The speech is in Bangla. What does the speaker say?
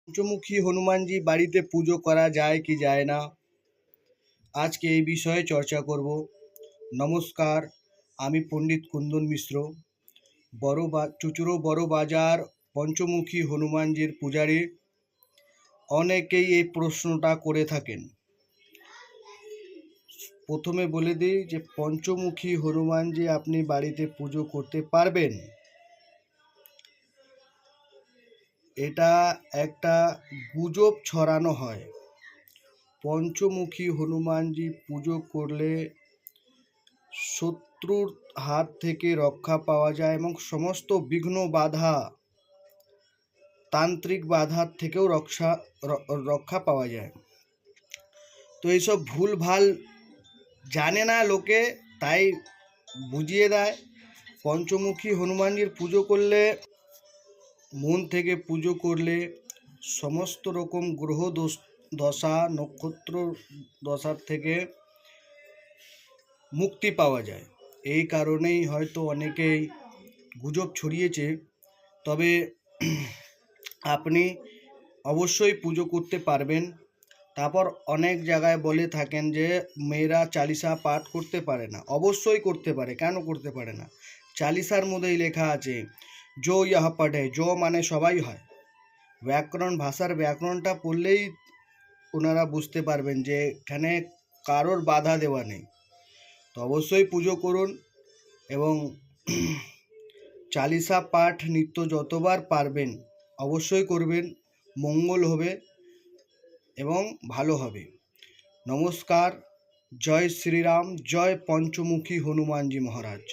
পঞ্চমুখী হনুমানজি বাড়িতে পুজো করা যায় কি যায় না, আজকে এই বিষয়ে চর্চা করব। নমস্কার, আমি পণ্ডিত কুন্দন মিশ্র, চুচুড়ো বড় বাজার পঞ্চমুখী হনুমানজির পূজারী। অনেকেই এই প্রশ্নটা করে থাকেন। প্রথমে বলে দিই যে পঞ্চমুখী হনুমানজি আপনি বাড়িতে পুজো করতে পারবেন। এটা একটা গুজব ছড়ানো হয়। পঞ্চমুখী হনুমানজি পুজো করলে শত্রুর হাত থেকে রক্ষা পাওয়া যায় এবং সমস্ত বিঘ্ন বাধা, তান্ত্রিক বাধার থেকেও রক্ষা পাওয়া যায়। তো এইসব ভুলভাল জানে না লোকে, তাই বুঝিয়ে দেয়। পঞ্চমুখী হনুমানজির পুজো করলে, মন থেকে পুজো করলে সমস্ত রকম গ্রহ দশা, নক্ষত্র দশার থেকে মুক্তি পাওয়া যায়। এই কারণেই হয়তো অনেকেই গুজব ছড়িয়েছে। তবে আপনি অবশ্যই পুজো করতে পারবেন। তারপর অনেক জায়গায় বলে থাকেন যে মেয়েরা চালিসা পাঠ করতে পারে না। অবশ্যই করতে পারে, কেন করতে পারে না? চালিসার মধ্যেই লেখা আছে জো ইহ পড়ে, জো মানে সবাই হয়। ব্যাকরণ, ভাষার ব্যাকরণটা পড়লেই ওনারা বুঝতে পারবেন যে এখানে কারোর বাধা দেওয়া নেই। তো অবশ্যই পুজো করুন এবং চালিসা পাঠ নিত্য যতবার পারবেন অবশ্যই করবেন। মঙ্গল হবে এবং ভালো হবে। নমস্কার, জয় শ্রীরাম, জয় পঞ্চমুখী হনুমানজি মহারাজ।